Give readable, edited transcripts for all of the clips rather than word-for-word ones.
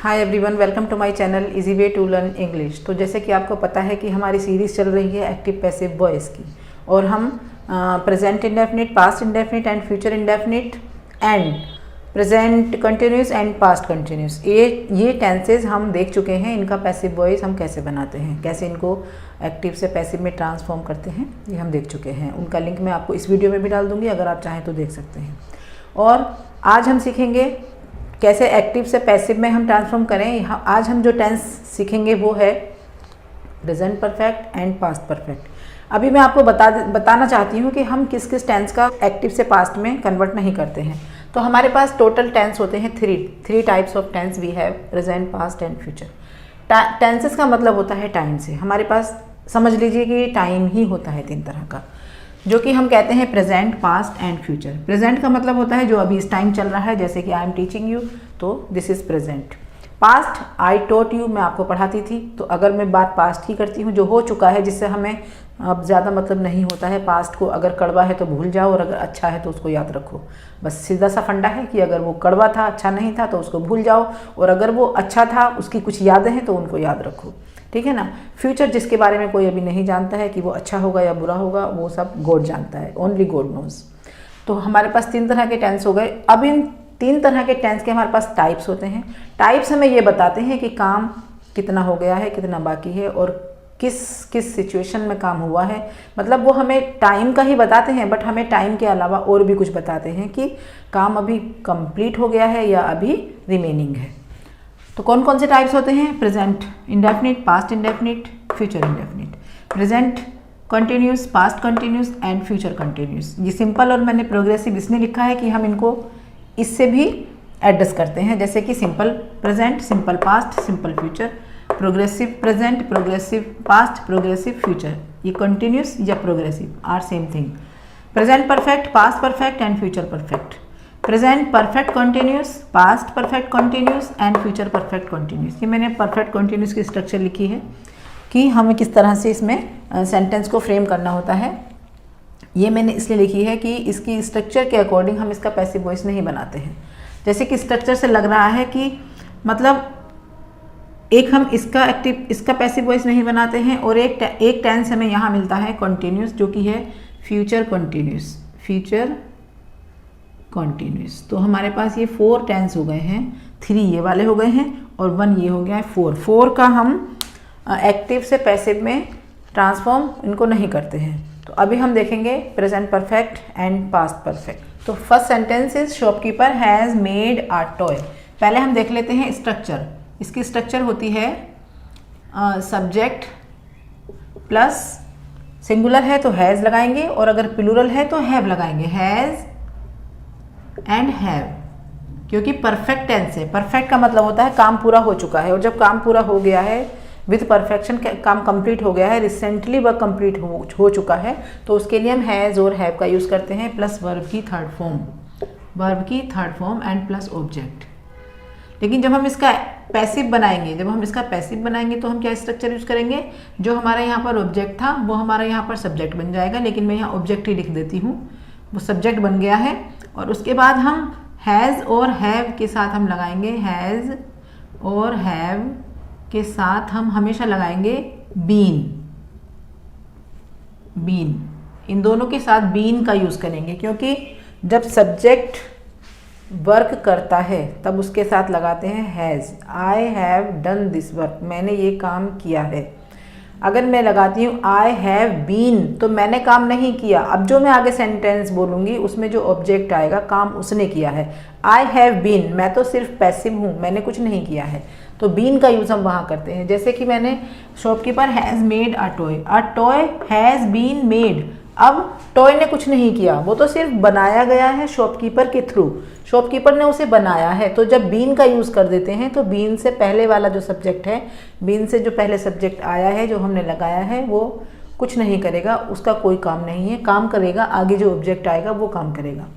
Hi everyone, welcome to my channel easy way to learn English. तो जैसे कि आपको पता है कि हमारी सीरीज़ चल रही है एक्टिव पैसिव वॉइस की, और हम present indefinite, past indefinite and future indefinite and present continuous and past continuous, ये टेंसेज हम देख चुके हैं। इनका पैसिव वॉइस हम कैसे बनाते हैं, कैसे इनको एक्टिव से पैसिव में ट्रांसफॉर्म करते हैं, ये हम देख चुके हैं। उनका लिंक मैं आपको इस वीडियो में भी डाल दूँगी, अगर आप चाहें तो देख सकते हैं। और आज हम सीखेंगे कैसे एक्टिव से पैसिव में हम ट्रांसफॉर्म करें। आज हम जो टेंस सीखेंगे वो है present perfect and past perfect. अभी मैं आपको बताना चाहती हूँ कि हम किस किस टेंस का एक्टिव से पास्ट में कन्वर्ट नहीं करते हैं। तो हमारे पास टोटल टेंस होते हैं three types of tense we have, present, past and future. Tenses का मतलब होता है टाइम से। हमारे पास समझ लीजिए कि टाइम ही होता है 3 तरह का, जो कि हम कहते हैं present, past and future. Present का मतलब होता है जो अभी इस टाइम चल रहा है, जैसे कि आई एम टीचिंग यू, तो this is present. Past, I taught you, मैं आपको पढ़ाती थी, तो अगर मैं बात पास्ट की करती हूँ, जो हो चुका है, जिससे हमें अब ज़्यादा मतलब नहीं होता है। पास्ट को अगर कड़वा है तो भूल जाओ, और अगर अच्छा है तो उसको याद रखो। बस सीधा सा फंडा है कि अगर वो कड़वा था, अच्छा नहीं था, तो उसको भूल जाओ, और अगर वो अच्छा था, उसकी कुछ यादें हैं, तो उनको याद रखो। ठीक है ना। फ्यूचर, जिसके बारे में कोई अभी नहीं जानता है कि वो अच्छा होगा या बुरा होगा, वो सब गॉड जानता है, ओनली गॉड नोज। तो हमारे पास 3 तरह के टेंस हो गए। अब इन 3 तरह के टेंस के हमारे पास टाइप्स होते हैं। टाइप्स हमें ये बताते हैं कि काम कितना हो गया है, कितना बाकी है, और किस किस सिचुएशन में काम हुआ है। मतलब वो हमें टाइम का ही बताते हैं, बट हमें टाइम के अलावा और भी कुछ बताते हैं कि काम अभी कंप्लीट हो गया है या अभी रिमेनिंग है। तो कौन कौन से टाइप्स होते हैं? Present indefinite, past indefinite, future indefinite. Present continuous, past continuous and future continuous. ये सिंपल और मैंने प्रोग्रेसिव इसलिए लिखा है कि हम इनको इससे भी एडजस्ट करते हैं, जैसे कि simple present, simple past, simple future, progressive present, progressive past, progressive future. ये कंटिन्यूस या progressive are same thing. Present perfect, past perfect and future perfect. Present perfect continuous, past perfect continuous and future perfect continuous. ये मैंने perfect continuous की structure लिखी है कि हमें किस तरह से इसमें सेंटेंस को फ्रेम करना होता है। ये मैंने इसलिए लिखी है कि इसकी स्ट्रक्चर के अकॉर्डिंग हम इसका पैसिव वॉइस नहीं बनाते हैं। जैसे कि स्ट्रक्चर से लग रहा है कि मतलब एक हम इसका पैसिव वॉइस नहीं बनाते हैं, और एक टेंस हमें यहाँ मिलता है कंटिन्यूस, जो कि है फ्यूचर कंटिन्यूस, फ्यूचर कंटिन्यूस। तो हमारे पास ये 4 टेंस हो गए हैं। 3 ये वाले हो गए हैं और 1 ये हो गया है 4 का हम एक्टिव से पैसिव में ट्रांसफॉर्म इनको नहीं करते हैं। तो अभी हम देखेंगे present perfect and past perfect. तो first sentence is shopkeeper has made a toy. पहले हम देख लेते हैं स्ट्रक्चर। इसकी स्ट्रक्चर होती है सब्जेक्ट प्लस सिंगुलर है तो हैज़ लगाएंगे, और अगर प्लूरल है तो हैव लगाएंगे, हैज़ एंड हैव, क्योंकि परफेक्ट टेंस है। परफेक्ट का मतलब होता है काम पूरा हो चुका है, और जब काम पूरा हो गया है विथ परफेक्शन, काम कंप्लीट हो गया है, रिसेंटली वह कंप्लीट हो चुका है, तो उसके लिए हम हैज़ और हैव का यूज़ करते हैं, प्लस वर्ब की third form and plus object. लेकिन जब हम इसका पैसिव बनाएंगे, तो हम क्या स्ट्रक्चर यूज़ करेंगे? जो हमारा यहाँ पर ऑब्जेक्ट था वो हमारा यहाँ पर सब्जेक्ट बन जाएगा, लेकिन मैं यहाँ ऑब्जेक्ट ही लिख देती हूँ, वो सब्जेक्ट बन गया है। और उसके बाद हम हैज़ और हैव के साथ हम लगाएंगे, हैज़ और हैव के साथ हम हमेशा लगाएंगे बीन। इन दोनों के साथ बीन का यूज़ करेंगे, क्योंकि जब सब्जेक्ट वर्क करता है तब उसके साथ लगाते हैं has. I have done this work, मैंने ये काम किया है। अगर मैं लगाती हूँ आई हैव बीन, तो मैंने काम नहीं किया। अब जो मैं आगे सेंटेंस बोलूँगी उसमें जो ऑब्जेक्ट आएगा, काम उसने किया है। आई हैव बीन, मैं तो सिर्फ पैसिव हूँ, मैंने कुछ नहीं किया है, तो बीन का यूज़ हम वहाँ करते हैं। जैसे कि मैंने shopkeeper has made a toy has been made. अब टॉय ने कुछ नहीं किया, वो तो सिर्फ बनाया गया है शॉपकीपर के थ्रू, शॉपकीपर ने उसे बनाया है। तो जब बीन का यूज़ कर देते हैं, तो बीन से पहले वाला जो सब्जेक्ट है, बीन से जो पहले सब्जेक्ट आया है, जो हमने लगाया है, वो कुछ नहीं करेगा, उसका कोई काम नहीं है। काम करेगा आगे जो ऑब्जेक्ट आएगा, वो काम करेगा।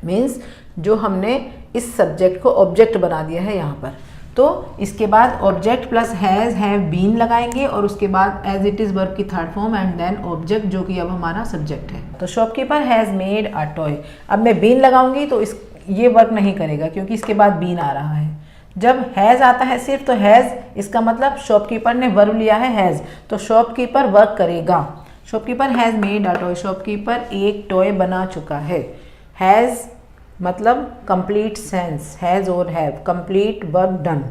मीन्स जो हमने इस सब्जेक्ट को ऑब्जेक्ट बना दिया है यहाँ पर, तो इसके बाद object plus has have been लगाएंगे, और उसके बाद एज इट इज़ वर्ब की third form and then object, जो कि अब हमारा सब्जेक्ट है। तो shopkeeper has made a toy. अब मैं बीन लगाऊंगी तो ये वर्क नहीं करेगा, क्योंकि इसके बाद बीन आ रहा है। जब हैज़ आता है सिर्फ, तो हैज़ इसका मतलब शॉपकीपर ने वर्ब लिया है हैज़, तो शॉपकीपर वर्क करेगा। Shopkeeper has made a toy, shopkeeper एक टॉय बना चुका है। हैज़ मतलब कंप्लीट सेंस, हैज़ और have, complete work done.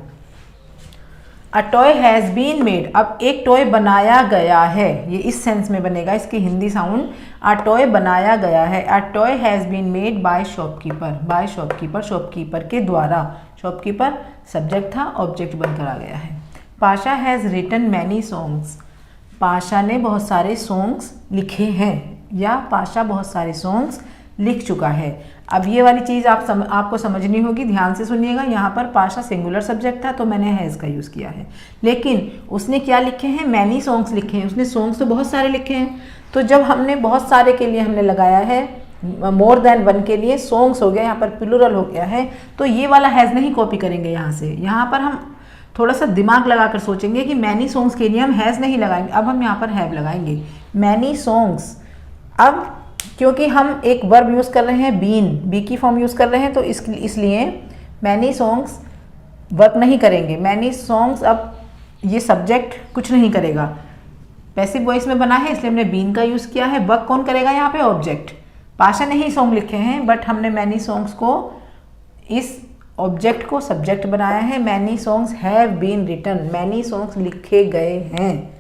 A toy has been made, अब एक टॉय बनाया गया है, ये इस सेंस में बनेगा, इसकी हिंदी साउंड अ टॉय बनाया गया है। A toy has been made by shopkeeper, by shopkeeper, shopkeeper के द्वारा। शॉपकीपर सब्जेक्ट था, ऑब्जेक्ट बनकर आ गया है। Pasha has written many songs, Pasha ने बहुत सारे सॉन्ग्स लिखे हैं, या पाशा बहुत सारे सॉन्ग्स लिख चुका है। अब ये वाली चीज़ आपको समझनी होगी, ध्यान से सुनिएगा। यहाँ पर पाशा सिंगुलर सब्जेक्ट था तो मैंने हैज़ का यूज़ किया है, लेकिन उसने क्या लिखे हैं, मैनी सॉन्ग्स लिखे हैं। उसने सॉन्ग्स तो बहुत सारे लिखे हैं, तो जब हमने बहुत सारे के लिए हमने लगाया है, मोर देन वन के लिए सॉन्ग्स हो गया, यहाँ पर प्लूरल हो गया है, तो ये वाला हैज़ नहीं कॉपी करेंगे यहाँ से। यहाँ पर हम थोड़ा सा दिमाग लगाकर सोचेंगे कि मैनी सॉन्ग्स के लिए हम हैज़ नहीं लगाएंगे, अब हम यहाँ पर हैव लगाएंगे, मैनी सॉन्ग्स। अब क्योंकि हम एक वर्ब यूज़ कर रहे हैं, बीन, बी की फॉर्म यूज़ कर रहे हैं, तो इसलिए मैनी सॉन्ग्स वर्क नहीं करेंगे। मैनी सॉन्ग्स, अब ये सब्जेक्ट कुछ नहीं करेगा, पैसिव वॉइस में बना है इसलिए हमने बीन का यूज़ किया है। वर्क कौन करेगा यहाँ पे, ऑब्जेक्ट। पाशा ने ही सॉन्ग लिखे हैं, बट हमने मैनी सॉन्ग्स को, इस ऑब्जेक्ट को सब्जेक्ट बनाया है। Many songs have been written, many songs लिखे गए हैं।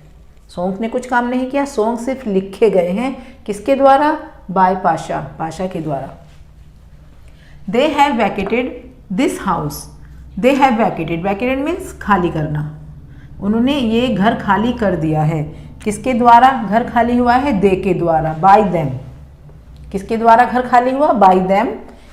सॉन्ग्स ने कुछ काम नहीं किया, सॉन्ग सिर्फ लिखे गए हैं, किसके द्वारा, बाय पाशा, पाशा के द्वारा। They have vacated this house, they have vacated, vacated means खाली करना, उन्होंने ये घर खाली कर दिया है। किसके द्वारा घर खाली हुआ है, दे के द्वारा, बाय देम। किसके द्वारा घर खाली हुआ, बाय देम।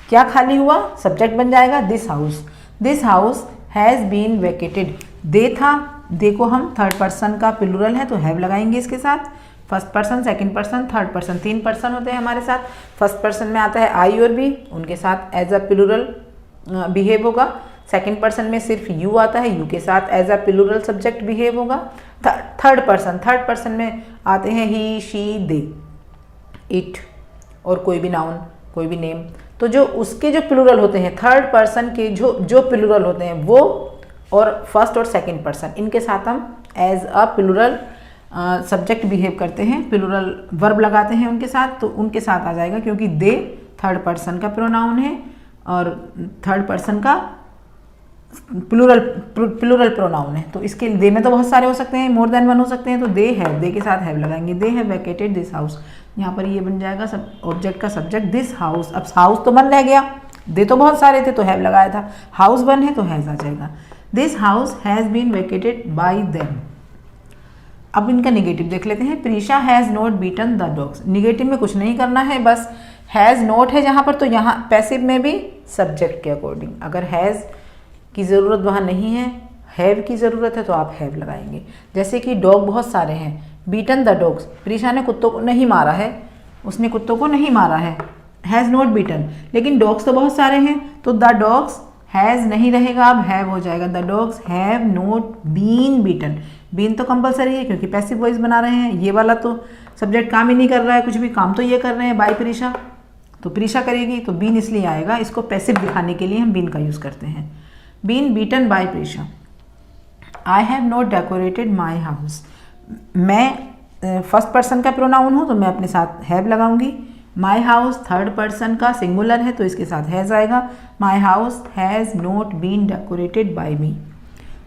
क्या खाली हुआ, सब्जेक्ट बन जाएगा this house, this house has been vacated. They था, दे को हम थर्ड पर्सन का प्लूरल है तो हैव लगाएंगे इसके साथ। First person, second person, third person, 3 person होते हैं हमारे साथ। फर्स्ट पर्सन में आता है आई और बी, उनके साथ एज अ प्लूरल बिहेव होगा। सेकंड पर्सन में सिर्फ यू आता है, यू के साथ as a plural subject behave होगा। थर्ड पर्सन में आते हैं ही, शी, दे, इट और कोई भी नाउन, कोई भी नेम। तो जो उसके जो प्लूरल होते हैं, थर्ड पर्सन के जो प्लूरल होते हैं वो, और फर्स्ट और सेकंड पर्सन, इनके साथ हम as a plural subject behave करते हैं, प्लूरल वर्ब लगाते हैं उनके साथ, तो उनके साथ आ जाएगा, क्योंकि दे थर्ड पर्सन का प्रोनाउन है और थर्ड पर्सन का प्लूरल प्रोनाउन है। तो इसके दे में तो बहुत सारे हो सकते हैं, मोर देन वन हो सकते हैं, तो दे है, दे के साथ हैव लगाएंगे। They have vacated this house, यहाँ पर ये बन जाएगा सब ऑब्जेक्ट का सब्जेक्ट दिस हाउस। अब हाउस तो बन रह गया, दे तो बहुत सारे थे तो हैव लगाया था, हाउस बन है तो हैज आ जाएगा। This house has been vacated by them. अब इनका निगेटिव देख लेते हैं। Prisha has not beaten the dogs, negative में कुछ नहीं करना है, बस हैज़ नॉट है जहाँ पर, तो यहाँ पैसिव में भी सब्जेक्ट के अकॉर्डिंग, अगर हैज़ की ज़रूरत वहाँ नहीं है, हैव की ज़रूरत है तो आप हैव लगाएंगे। जैसे कि डॉग बहुत सारे हैं, बीटन द डॉग्स, प्रीशा ने कुत्तों को नहीं मारा है, उसने कुत्तों को नहीं मारा है, हैज़ नॉट बीटन। लेकिन डॉग्स तो बहुत सारे हैं, तो द डॉग्स हैज़ नहीं रहेगा, अब हैव हो जाएगा। The dogs have not been beaten, been तो कंपलसरी है क्योंकि पैसिव वॉइस बना रहे हैं। ये वाला तो सब्जेक्ट काम ही नहीं कर रहा है, कुछ भी काम तो ये कर रहे हैं बाय प्रीशा, तो प्रीशा करेगी तो बीन इसलिए आएगा, इसको पैसिव दिखाने के लिए हम बीन का यूज़ करते हैं। Been beaten by Prisha. I have not decorated my house, मैं फर्स्ट पर्सन का प्रोनाउन हूँ तो मैं अपने साथ हैव लगाऊंगी। माई हाउस थर्ड पर्सन का सिंगुलर है तो इसके साथ हैज़ आएगा। My house has not been decorated by me.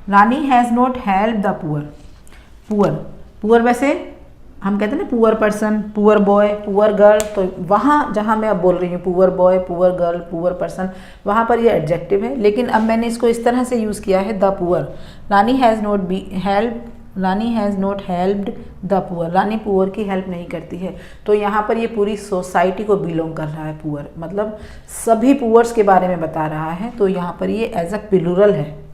Rani has not help the poor, poor वैसे हम कहते हैं ना poor person, poor boy, poor girl, तो वहाँ जहाँ मैं अब बोल रही हूँ poor boy, poor girl, poor person, वहाँ पर ये एडजेक्टिव है, लेकिन अब मैंने इसको इस तरह से यूज़ किया है the poor. Rani has not be help, Rani has not helped the poor, Rani poor की हेल्प नहीं करती है, तो यहाँ पर ये पूरी सोसाइटी को बिलोंग कर रहा है पुअर, मतलब सभी पुअर्स के बारे में बता रहा है, तो यहाँ पर ये एज अ प्लूरल है।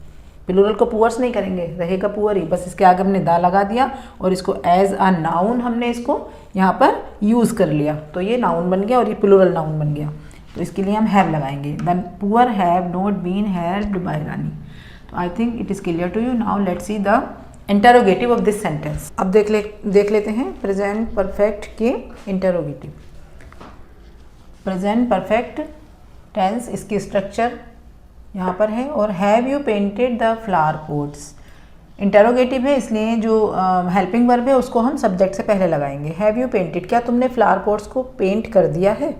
प्लूरल को पुअर्स नहीं करेंगे, रहेगा पुअर ही, बस इसके आगे हमने दा लगा दिया और इसको एज अ नाउन हमने इसको यहाँ पर यूज़ कर लिया, तो ये नाउन बन गया और ये प्लूरल नाउन बन गया, तो इसके लिए हम हैव लगाएंगे। The poor have not been helped by Rani. तो I think it is clear to you. Now let's see the interrogative of this sentence. अब देख लेते हैं प्रेजेंट परफेक्ट के इंटरोगेटिव। प्रेजेंट परफेक्ट टेंस, इसकी स्ट्रक्चर यहाँ पर है। और have you painted the flower pots, interrogative है इसलिए जो हेल्पिंग वर्ब है उसको हम सब्जेक्ट से पहले लगाएंगे। हैव यू पेंटेड, क्या तुमने फ्लावर पॉट्स को पेंट कर दिया है।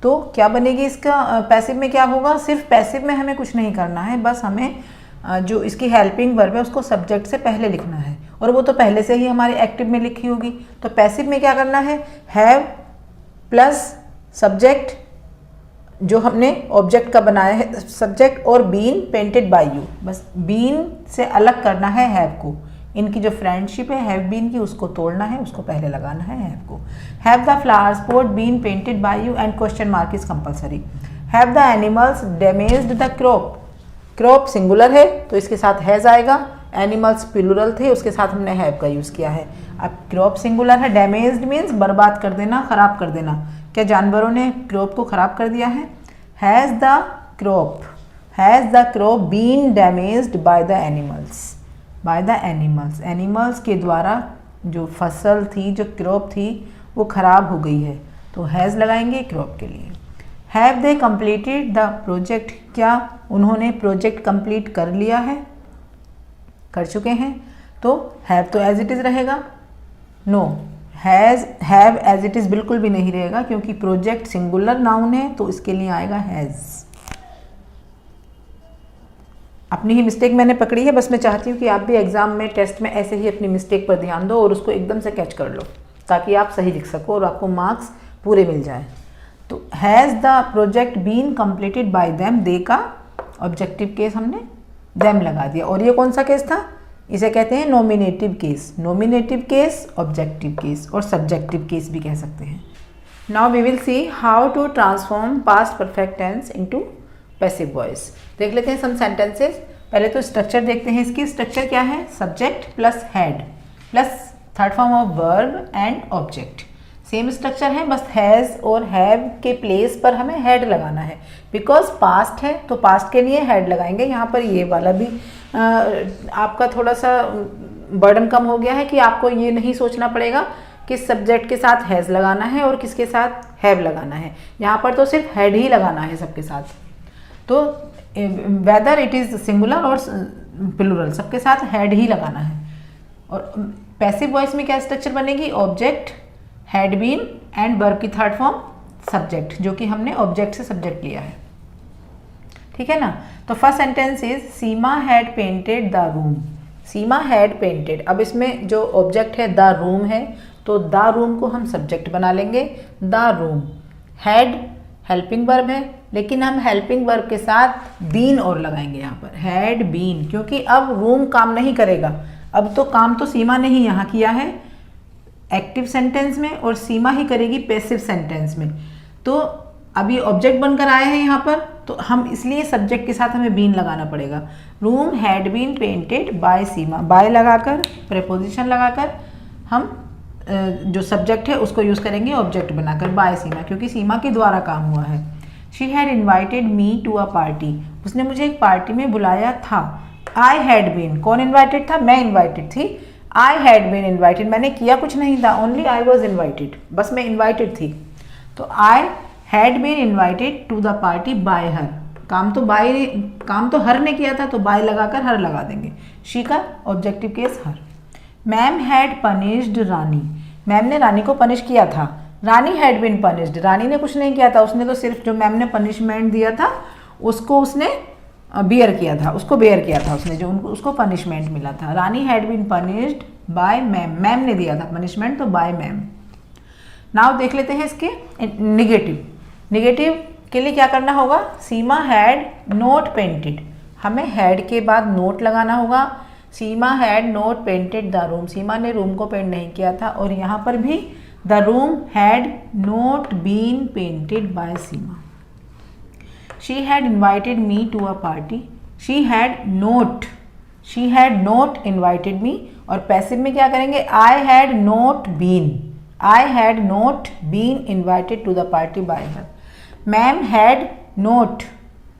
तो क्या बनेगी इसका पैसिव में क्या होगा, सिर्फ पैसिव में हमें कुछ नहीं करना है, बस हमें जो इसकी हेल्पिंग वर्ब है उसको सब्जेक्ट से पहले लिखना है, और वो तो पहले से ही हमारी एक्टिव में लिखी होगी। तो पैसिव में क्या करना है, हैव प्लस सब्जेक्ट जो हमने ऑब्जेक्ट का बनाया है सब्जेक्ट, और बीन पेंटेड बाय यू, बस बीन से अलग करना है हैव को। इनकी जो फ्रेंडशिप है हैव बीन की उसको तोड़ना है, उसको पहले लगाना है हैव को। Have the flowers pot been painted by you and question mark is compulsory. Have the animals damaged the crop, crop singular है तो इसके साथ हैज आएगा, एनिमल्स प्लूरल थे उसके साथ हमने हैव का यूज़ किया है। अब क्रॉप सिंगुलर है, डैमेज्ड मीन्स बर्बाद कर देना, खराब कर देना, क्या जानवरों ने क्रॉप को खराब कर दिया है। Has the crop been damaged by the animals, by the animals, animals के द्वारा जो फसल थी जो क्रॉप थी वो खराब हो गई है, तो हैज़ लगाएंगे क्रॉप के लिए। Have they completed the project, क्या उन्होंने प्रोजेक्ट कंप्लीट कर लिया है, कर चुके हैं, तो हैव तो एज इट इज़ रहेगा। No, have as it is बिल्कुल भी नहीं रहेगा क्योंकि प्रोजेक्ट सिंगुलर नाउन है तो इसके लिए आएगा हैज़। अपनी ही मिस्टेक मैंने पकड़ी है, बस मैं चाहती हूँ कि आप भी एग्जाम में टेस्ट में ऐसे ही अपनी मिस्टेक पर ध्यान दो और उसको एकदम से कैच कर लो ताकि आप सही लिख सको और आपको मार्क्स पूरे मिल जाए। तो has the project been completed by them, they का ऑब्जेक्टिव केस हमने देम लगा दिया, और ये कौन सा केस था, इसे कहते हैं nominative case. Nominative case, objective case और सब्जेक्टिव केस भी कह सकते हैं। Now we will see how to transform past perfect tense into passive voice. देख लेते हैं सम सेंटेंसेस। पहले तो स्ट्रक्चर देखते हैं इसकी। स्ट्रक्चर क्या है, subject plus head plus third form of verb and object, same structure है, बस हैज़ और हैव के प्लेस पर हमें हेड लगाना है, बिकॉज पास्ट है तो पास्ट के लिए हेड लगाएंगे। यहाँ पर ये वाला भी आपका थोड़ा सा बर्डन कम हो गया है कि आपको ये नहीं सोचना पड़ेगा किस सब्जेक्ट के साथ हैज़ लगाना है और किसके साथ हैव लगाना है, यहाँ पर तो सिर्फ हेड ही लगाना है सबके साथ। तो वेदर इट इज़ सिंगुलर और प्लूरल, सबके साथ हेड ही लगाना है। और पैसिव वॉइस में क्या स्ट्रक्चर बनेगी, object, had been and verb की थर्ड फॉर्म सब्जेक्ट, जो कि हमने ऑब्जेक्ट से सब्जेक्ट लिया है, ठीक है ना। तो first sentence is Seema had painted the room, Seema had painted. अब इसमें जो ऑब्जेक्ट है द रूम है तो द रूम को हम सब्जेक्ट बना लेंगे। The room, had helping verb है लेकिन हम हेल्पिंग वर्ब के साथ बीन और लगाएंगे यहाँ पर, हैड बीन, क्योंकि अब रूम काम नहीं करेगा। अब तो काम तो सीमा ने ही यहाँ किया है एक्टिव सेंटेंस में और सीमा ही करेगी पैसिव सेंटेंस में। तो अभी ऑब्जेक्ट बनकर आए हैं यहाँ पर, तो हम इसलिए सब्जेक्ट के साथ हमें बीन लगाना पड़ेगा। Room had been painted by Seema, by लगाकर प्रेपोजिशन लगाकर हम जो सब्जेक्ट है उसको यूज़ करेंगे ऑब्जेक्ट बनाकर बाय सीमा, क्योंकि सीमा के द्वारा काम हुआ है। She had invited me to a party, उसने मुझे एक पार्टी में बुलाया था। आई हैड बीन, कौन इन्वाइटेड था, मैं इन्वाइटेड थी। आई हैड बीन इन्वाइटेड, मैंने किया कुछ नहीं था, ओनली आई वॉज इन्वाइटेड, बस मैं इन्वाइटेड थी। तो I had been invited to the party by her, काम तो हर ने किया था तो बाय लगाकर हर लगा देंगे। शी का objective case her. Ma'am had punished Rani, ma'am ने रानी को पनिश किया था। रानी हैड बीन पनिश्ड, रानी ने कुछ नहीं किया था, उसने तो सिर्फ जो मैम ने पनिशमेंट दिया था उसको उसने बेयर किया था, उसने जो उसको पनिशमेंट मिला था। Rani had been punished by ma'am, ma'am ने दिया था पनिशमेंट तो बाय मैम। नाउ देख लेते हैं इसके निगेटिव। निगेटिव के लिए क्या करना होगा, सीमा हैड नोट पेंटेड, हमें हैड के बाद नोट लगाना होगा। Seema had not painted the room, Seema ने रूम को पेंट नहीं किया था। और यहाँ पर भी the room had not been painted by Seema. She had invited me to a party, she had not invited me. और पैसिव में क्या करेंगे, I had not been invited to the party by her. Ma'am had not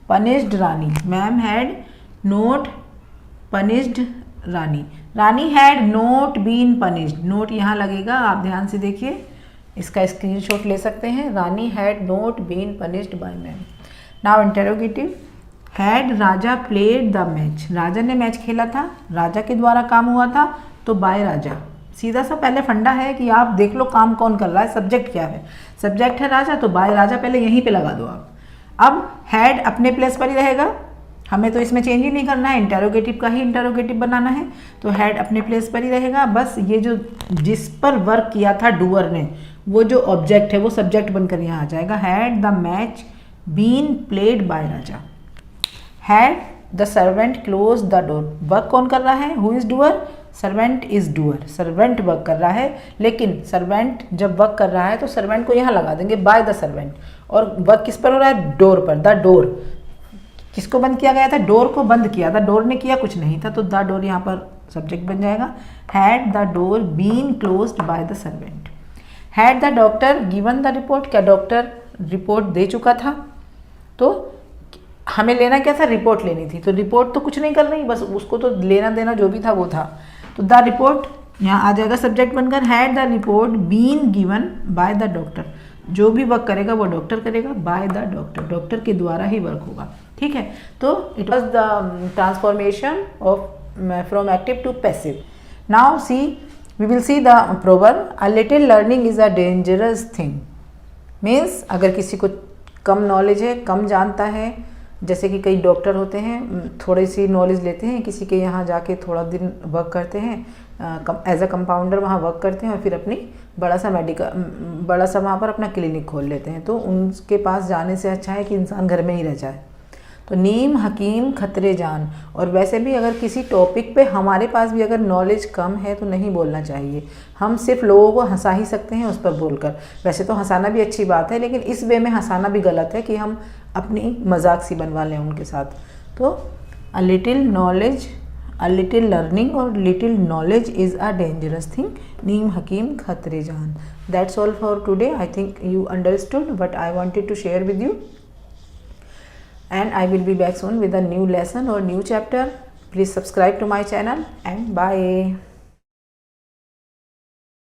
punished Rani, ma'am had not punished Rani. Rani had not been punished, not यहाँ लगेगा, आप ध्यान से देखिए, इसका स्क्रीनशॉट ले सकते हैं। Rani had not been punished by ma'am. Now interrogative, had Raja played the match, Raja ने मैच खेला था, राजा के द्वारा काम हुआ था, तो बाय राजा। सीधा सा पहले फंडा है कि आप देख लो काम कौन कर रहा है, सब्जेक्ट क्या है, सब्जेक्ट है राजा, तो बाय राजा पहले यहीं पे लगा दो आप। अब हैड अपने प्लेस पर ही रहेगा, हमें तो इसमें चेंज ही नहीं करना है, इंटरोगेटिव का ही इंटरोगेटिव बनाना है, तो हैड अपने प्लेस पर ही रहेगा। बस ये जो जिस पर वर्क किया था डूअर ने, वो जो ऑब्जेक्ट है वो सब्जेक्ट बनकर यहाँ आ जाएगा। Had the match been played by Raja. Had the servant close the door, work कौन कर रहा है, who is doer, servant is doer, servant work कर रहा है। लेकिन सर्वेंट जब वर्क कर रहा है तो सर्वेंट को यहाँ लगा देंगे बाय द सर्वेंट, और वर्क किस पर हो रहा है, डोर पर। द डोर किसको बंद किया गया था, डोर को बंद किया था, डोर ने किया कुछ नहीं था, तो द डोर यहाँ पर सब्जेक्ट बन जाएगा। Had the door been closed by the servant. Had the doctor given the report, क्या डॉक्टर रिपोर्ट दे चुका था, तो हमें लेना क्या था, रिपोर्ट लेनी थी, तो रिपोर्ट तो कुछ नहीं कर रही, बस उसको तो लेना देना जो भी था वो था, तो द रिपोर्ट यहाँ आ जाएगा सब्जेक्ट बनकर। Had the report been given by the doctor, जो भी वर्क करेगा वो डॉक्टर करेगा, बाय द डॉक्टर, डॉक्टर के द्वारा ही वर्क होगा। ठीक है, तो it was the transformation of from active to passive. Now see we will see the proverb, a little learning is a dangerous thing. Means अगर किसी को कम नॉलेज है, कम जानता है, जैसे कि कई डॉक्टर होते हैं थोड़ी सी नॉलेज लेते हैं, किसी के यहाँ जाके थोड़ा दिन वर्क करते हैं एज अ कंपाउंडर, वहाँ वर्क करते हैं और फिर अपनी बड़ा सा वहाँ पर अपना क्लिनिक खोल लेते हैं, तो उनके पास जाने से अच्छा है कि इंसान घर में ही रह जाए। तो नीम हकीम खतरे जान। और वैसे भी अगर किसी टॉपिक पे हमारे पास भी अगर नॉलेज कम है तो नहीं बोलना चाहिए, हम सिर्फ लोगों को हंसा ही सकते हैं उस पर बोलकर। वैसे तो हंसाना भी अच्छी बात है, लेकिन इस वे में हंसाना भी गलत है कि हम अपनी मजाक सी बनवा लें उनके साथ। तो a little knowledge, a little learning और little knowledge is a dangerous thing, नीम हकीम खतरे जान। That's all for today. I think you understood what I wanted to share with you, and I will be back soon with a new lesson or new chapter. Please subscribe to my channel and bye.